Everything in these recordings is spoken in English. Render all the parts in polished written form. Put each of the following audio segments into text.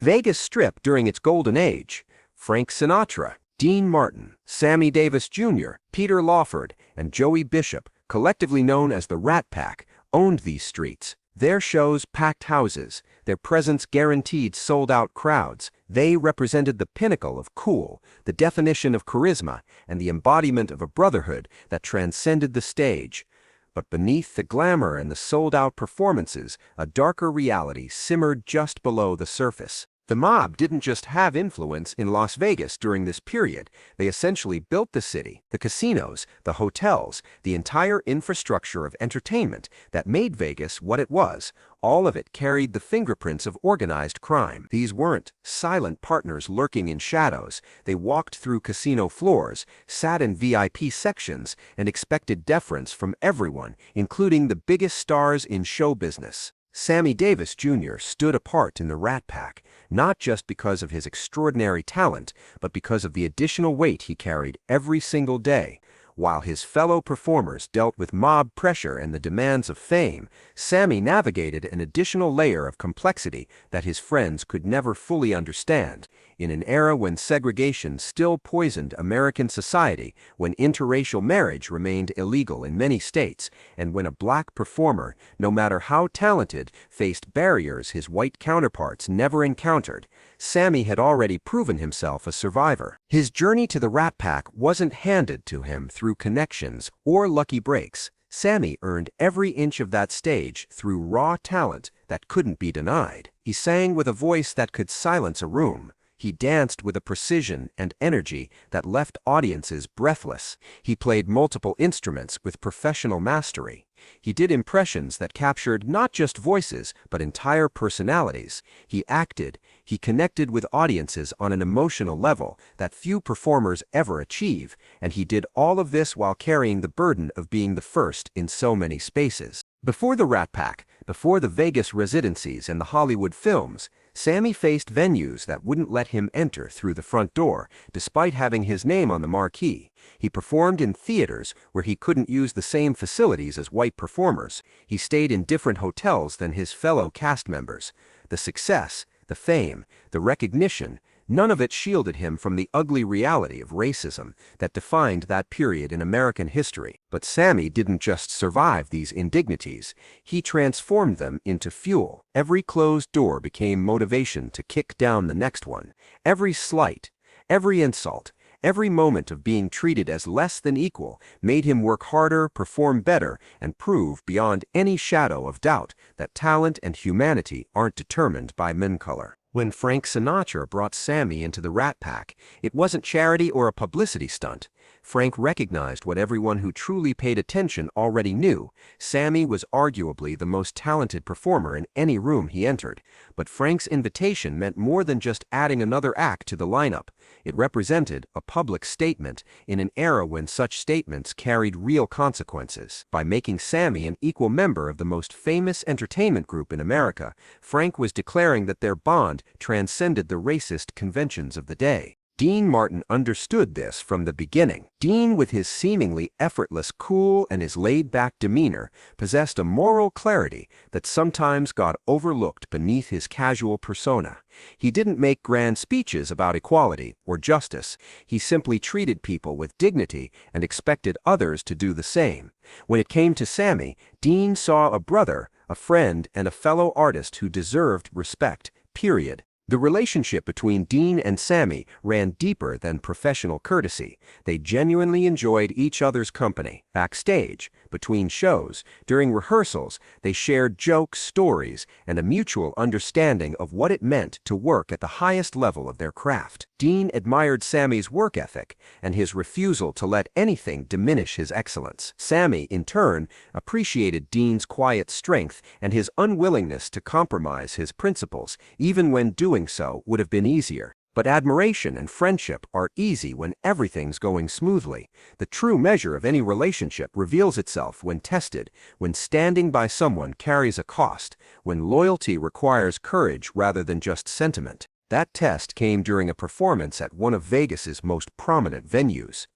Vegas Strip during its golden age. Frank Sinatra, Dean Martin, Sammy Davis Jr., Peter Lawford, and Joey Bishop, collectively known as the Rat Pack, owned these streets. Their shows packed houses, their presence guaranteed sold-out crowds. They represented the pinnacle of cool, the definition of charisma, and the embodiment of a brotherhood that transcended the stage. But beneath the glamour and the sold-out performances, a darker reality simmered just below the surface. The mob didn't just have influence in Las Vegas during this period. They essentially built the city, the casinos, the hotels, the entire infrastructure of entertainment that made Vegas what it was. All of it carried the fingerprints of organized crime. These weren't silent partners lurking in shadows. They walked through casino floors, sat in VIP sections, and expected deference from everyone, including the biggest stars in show business. Sammy Davis Jr. stood apart in the Rat Pack, not just because of his extraordinary talent, but because of the additional weight he carried every single day. While his fellow performers dealt with mob pressure and the demands of fame, Sammy navigated an additional layer of complexity that his friends could never fully understand. In an era when segregation still poisoned American society, when interracial marriage remained illegal in many states, and when a black performer, no matter how talented, faced barriers his white counterparts never encountered, Sammy had already proven himself a survivor. His journey to the Rat Pack wasn't handed to him through connections or lucky breaks. Sammy earned every inch of that stage through raw talent that couldn't be denied. He sang with a voice that could silence a room. He danced with a precision and energy that left audiences breathless. He played multiple instruments with professional mastery. He did impressions that captured not just voices, but entire personalities. He acted. He connected with audiences on an emotional level that few performers ever achieve, and he did all of this while carrying the burden of being the first in so many spaces. Before the Rat Pack, before the Vegas residencies and the Hollywood films, Sammy faced venues that wouldn't let him enter through the front door, despite having his name on the marquee. He performed in theaters where he couldn't use the same facilities as white performers. He stayed in different hotels than his fellow cast members. The success, the fame, the recognition, none of it shielded him from the ugly reality of racism that defined that period in American history. But Sammy didn't just survive these indignities, he transformed them into fuel. Every closed door became motivation to kick down the next one. Every slight, every insult, every moment of being treated as less than equal made him work harder, perform better, and prove beyond any shadow of doubt that talent and humanity aren't determined by skin color. When Frank Sinatra brought Sammy into the Rat Pack, it wasn't charity or a publicity stunt. Frank recognized what everyone who truly paid attention already knew. Sammy was arguably the most talented performer in any room he entered. But Frank's invitation meant more than just adding another act to the lineup. It represented a public statement in an era when such statements carried real consequences. By making Sammy an equal member of the most famous entertainment group in America, Frank was declaring that their bond transcended the racist conventions of the day. Dean Martin understood this from the beginning. Dean, with his seemingly effortless cool and his laid-back demeanor, possessed a moral clarity that sometimes got overlooked beneath his casual persona. He didn't make grand speeches about equality or justice. He simply treated people with dignity and expected others to do the same. When it came to Sammy, Dean saw a brother, a friend, and a fellow artist who deserved respect, period. The relationship between Dean and Sammy ran deeper than professional courtesy. They genuinely enjoyed each other's company. Backstage, between shows, during rehearsals, they shared jokes, stories, and a mutual understanding of what it meant to work at the highest level of their craft. Dean admired Sammy's work ethic and his refusal to let anything diminish his excellence. Sammy, in turn, appreciated Dean's quiet strength and his unwillingness to compromise his principles, even when doing so would have been easier. But admiration and friendship are easy when everything's going smoothly. The true measure of any relationship reveals itself when tested, when standing by someone carries a cost, when loyalty requires courage rather than just sentiment. That test came during a performance at one of Vegas's most prominent venues.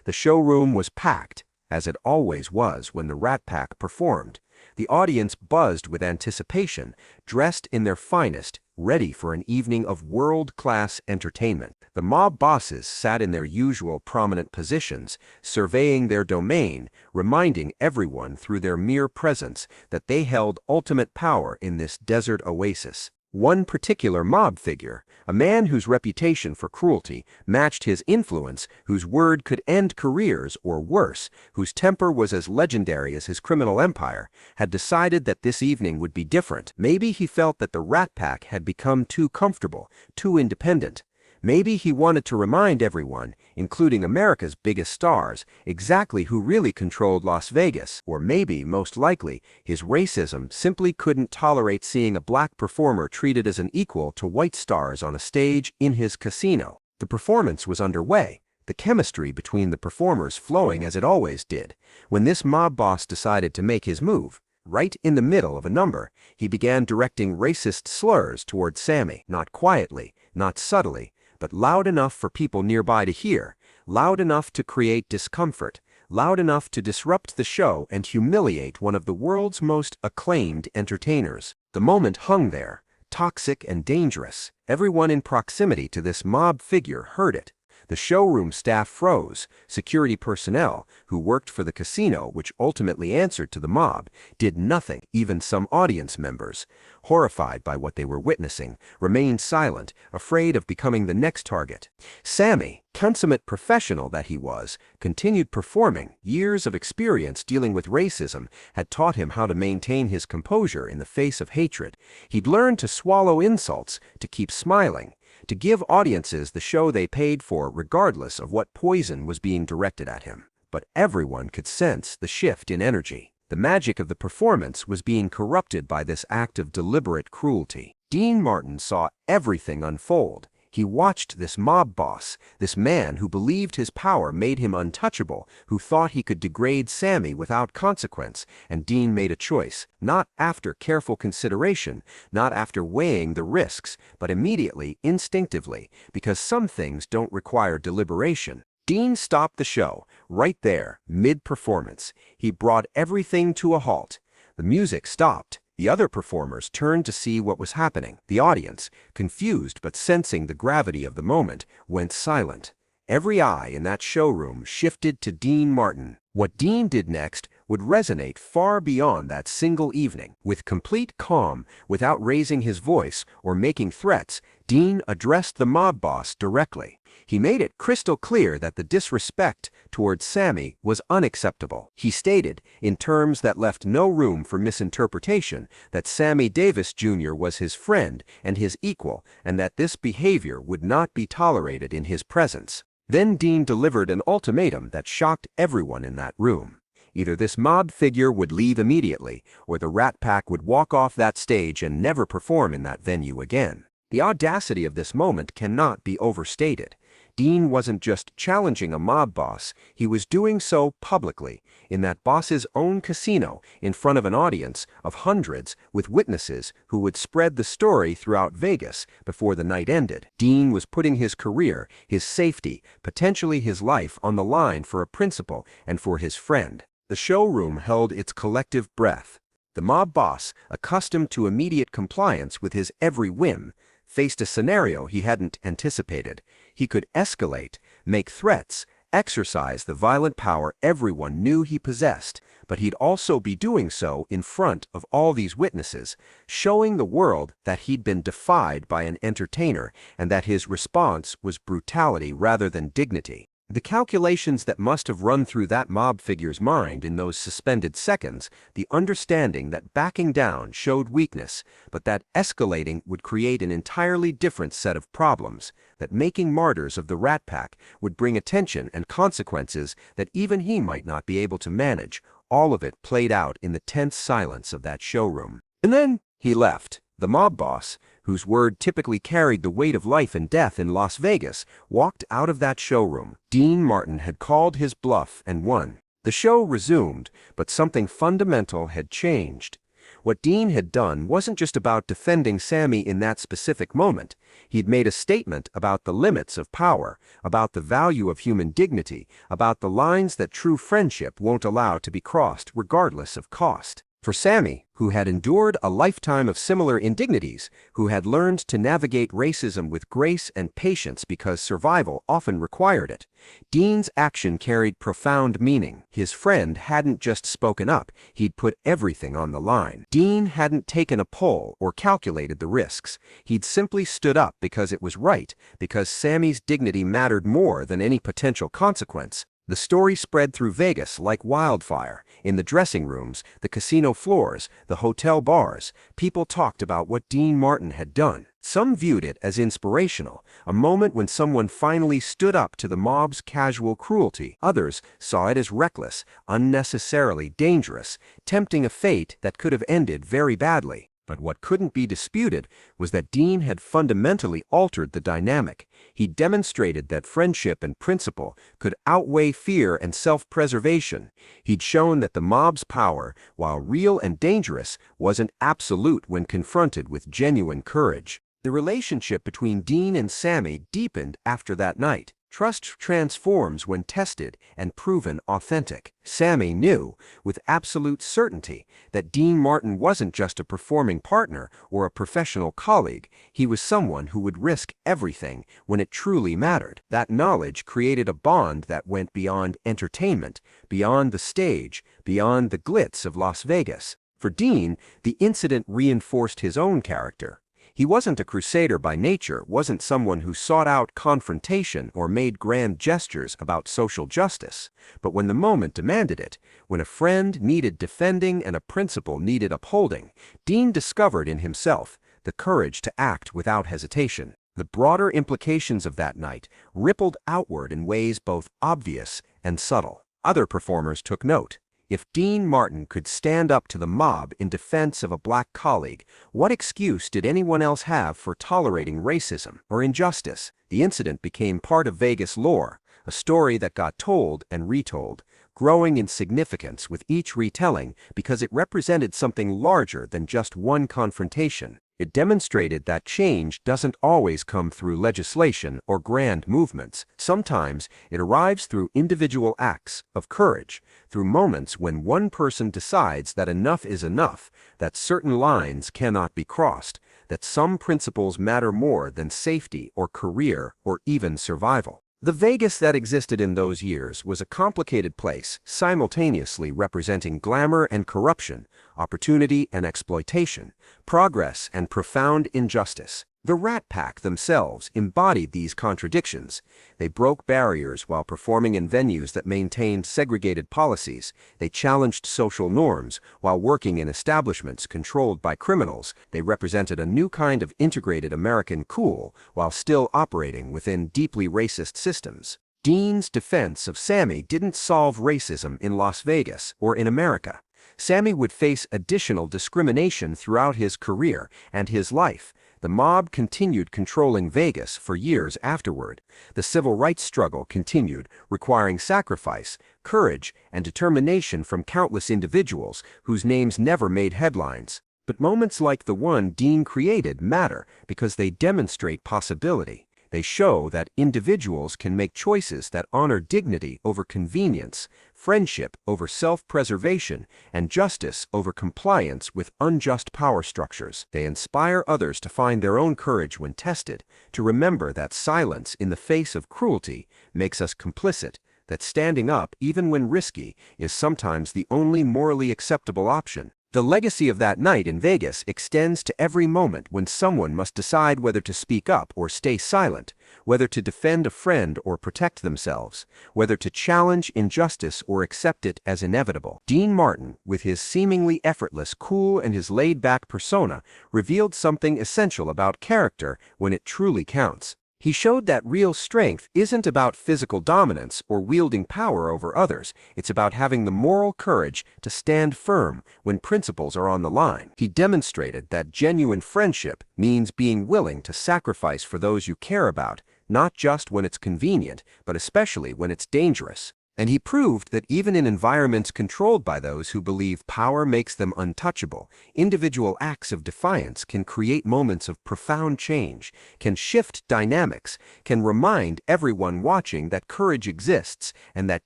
The showroom was packed, as it always was when the Rat Pack performed. The audience buzzed with anticipation. Dressed in their finest, ready for an evening of world-class entertainment. The mob bosses sat in their usual prominent positions, surveying their domain, reminding everyone through their mere presence that they held ultimate power in this desert oasis. One particular mob figure, a man whose reputation for cruelty matched his influence, whose word could end careers or worse, whose temper was as legendary as his criminal empire, had decided that this evening would be different. Maybe he felt that the Rat Pack had become too comfortable, too independent. Maybe he wanted to remind everyone, including America's biggest stars, exactly who really controlled Las Vegas. Or maybe, most likely, his racism simply couldn't tolerate seeing a black performer treated as an equal to white stars on a stage in his casino. The performance was underway, the chemistry between the performers flowing as it always did, when this mob boss decided to make his move. Right in the middle of a number, he began directing racist slurs toward Sammy, not quietly, not subtly, but loud enough for people nearby to hear, loud enough to create discomfort, loud enough to disrupt the show and humiliate one of the world's most acclaimed entertainers. The moment hung there, toxic and dangerous. Everyone in proximity to this mob figure heard it. The showroom staff froze. Security personnel, who worked for the casino which ultimately answered to the mob, did nothing. Even some audience members, horrified by what they were witnessing, remained silent, afraid of becoming the next target. Sammy, consummate professional that he was, continued performing. Years of experience dealing with racism had taught him how to maintain his composure in the face of hatred. He'd learned to swallow insults, to keep smiling, to give audiences the show they paid for regardless of what poison was being directed at him. But everyone could sense the shift in energy. The magic of the performance was being corrupted by this act of deliberate cruelty. Dean Martin saw everything unfold. He watched this mob boss, this man who believed his power made him untouchable, who thought he could degrade Sammy without consequence, and Dean made a choice, not after careful consideration, not after weighing the risks, but immediately, instinctively, because some things don't require deliberation. Dean stopped the show, right there, mid-performance. He brought everything to a halt. The music stopped. The other performers turned to see what was happening. The audience, confused but sensing the gravity of the moment, went silent. Every eye in that showroom shifted to Dean Martin. What Dean did next would resonate far beyond that single evening. With complete calm, without raising his voice or making threats, Dean addressed the mob boss directly. He made it crystal clear that the disrespect towards Sammy was unacceptable. He stated, in terms that left no room for misinterpretation, that Sammy Davis Jr. was his friend and his equal, and that this behavior would not be tolerated in his presence. Then Dean delivered an ultimatum that shocked everyone in that room. Either this mob figure would leave immediately, or the Rat Pack would walk off that stage and never perform in that venue again. The audacity of this moment cannot be overstated. Dean wasn't just challenging a mob boss, he was doing so publicly, in that boss's own casino, in front of an audience of hundreds, with witnesses who would spread the story throughout Vegas before the night ended. Dean was putting his career, his safety, potentially his life on the line for a principal and for his friend. The showroom held its collective breath. The mob boss, accustomed to immediate compliance with his every whim, faced a scenario he hadn't anticipated. He could escalate, make threats, exercise the violent power everyone knew he possessed, but he'd also be doing so in front of all these witnesses, showing the world that he'd been defied by an entertainer and that his response was brutality rather than dignity. The calculations that must have run through that mob figure's mind in those suspended seconds, the understanding that backing down showed weakness, but that escalating would create an entirely different set of problems, that making martyrs of the Rat Pack would bring attention and consequences that even he might not be able to manage, all of it played out in the tense silence of that showroom. And then he left. The mob boss, whose word typically carried the weight of life and death in Las Vegas, walked out of that showroom. Dean Martin had called his bluff and won. The show resumed, but something fundamental had changed. What Dean had done wasn't just about defending Sammy in that specific moment. He'd made a statement about the limits of power, about the value of human dignity, about the lines that true friendship won't allow to be crossed regardless of cost. For Sammy, who had endured a lifetime of similar indignities, who had learned to navigate racism with grace and patience because survival often required it, Dean's action carried profound meaning. His friend hadn't just spoken up, he'd put everything on the line. Dean hadn't taken a poll or calculated the risks. He'd simply stood up because it was right, because Sammy's dignity mattered more than any potential consequence. The story spread through Vegas like wildfire. In the dressing rooms, the casino floors, the hotel bars, people talked about what Dean Martin had done. Some viewed it as inspirational, a moment when someone finally stood up to the mob's casual cruelty. Others saw it as reckless, unnecessarily dangerous, tempting a fate that could have ended very badly. But what couldn't be disputed was that Dean had fundamentally altered the dynamic. He demonstrated that friendship and principle could outweigh fear and self-preservation. He'd shown that the mob's power, while real and dangerous, wasn't absolute when confronted with genuine courage. The relationship between Dean and Sammy deepened after that night. Trust transforms when tested and proven authentic. Sammy knew, with absolute certainty, that Dean Martin wasn't just a performing partner or a professional colleague. He was someone who would risk everything when it truly mattered. That knowledge created a bond that went beyond entertainment, beyond the stage, beyond the glitz of Las Vegas. For Dean, the incident reinforced his own character. He wasn't a crusader by nature, wasn't someone who sought out confrontation or made grand gestures about social justice. But when the moment demanded it, when a friend needed defending and a principle needed upholding, Dean discovered in himself the courage to act without hesitation. The broader implications of that night rippled outward in ways both obvious and subtle. Other performers took note. If Dean Martin could stand up to the mob in defense of a black colleague, what excuse did anyone else have for tolerating racism or injustice? The incident became part of Vegas lore, a story that got told and retold, growing in significance with each retelling because it represented something larger than just one confrontation. It demonstrated that change doesn't always come through legislation or grand movements. Sometimes it arrives through individual acts of courage, through moments when one person decides that enough is enough, that certain lines cannot be crossed, that some principles matter more than safety or career or even survival. The Vegas that existed in those years was a complicated place, simultaneously representing glamour and corruption, opportunity and exploitation, progress and profound injustice. The Rat Pack themselves embodied these contradictions. They broke barriers while performing in venues that maintained segregated policies. They challenged social norms while working in establishments controlled by criminals. They represented a new kind of integrated American cool while still operating within deeply racist systems. Dean's defense of Sammy didn't solve racism in Las Vegas or in America. Sammy would face additional discrimination throughout his career and his life. The mob continued controlling Vegas for years afterward. The civil rights struggle continued, requiring sacrifice, courage, and determination from countless individuals whose names never made headlines. But moments like the one Dean created matter because they demonstrate possibility. They show that individuals can make choices that honor dignity over convenience, friendship over self-preservation, and justice over compliance with unjust power structures. They inspire others to find their own courage when tested, to remember that silence in the face of cruelty makes us complicit, that standing up, even when risky, is sometimes the only morally acceptable option. The legacy of that night in Vegas extends to every moment when someone must decide whether to speak up or stay silent, whether to defend a friend or protect themselves, whether to challenge injustice or accept it as inevitable. Dean Martin, with his seemingly effortless cool and his laid-back persona, revealed something essential about character when it truly counts. He showed that real strength isn't about physical dominance or wielding power over others. It's about having the moral courage to stand firm when principles are on the line. He demonstrated that genuine friendship means being willing to sacrifice for those you care about, not just when it's convenient, but especially when it's dangerous. And he proved that even in environments controlled by those who believe power makes them untouchable, individual acts of defiance can create moments of profound change, can shift dynamics, can remind everyone watching that courage exists and that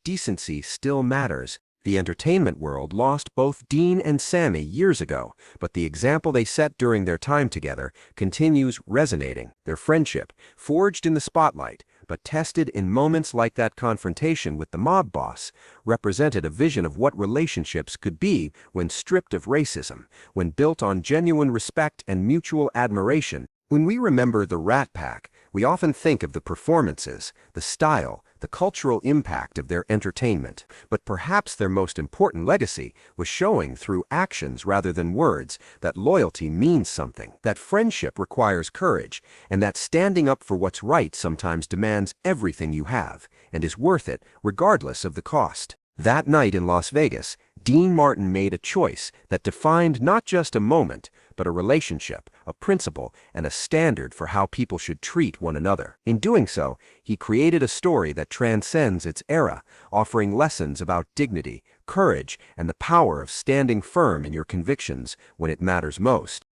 decency still matters. The entertainment world lost both Dean and Sammy years ago, but the example they set during their time together continues resonating. Their friendship, forged in the spotlight, but tested in moments like that confrontation with the mob boss, represented a vision of what relationships could be when stripped of racism, when built on genuine respect and mutual admiration. When we remember the Rat Pack, we often think of the performances, the style, the cultural impact of their entertainment. But perhaps their most important legacy was showing through actions rather than words that loyalty means something, that friendship requires courage, and that standing up for what's right sometimes demands everything you have, and is worth it regardless of the cost. That night in Las Vegas, Dean Martin made a choice that defined not just a moment, but a relationship, a principle, and a standard for how people should treat one another. In doing so, he created a story that transcends its era, offering lessons about dignity, courage, and the power of standing firm in your convictions when it matters most.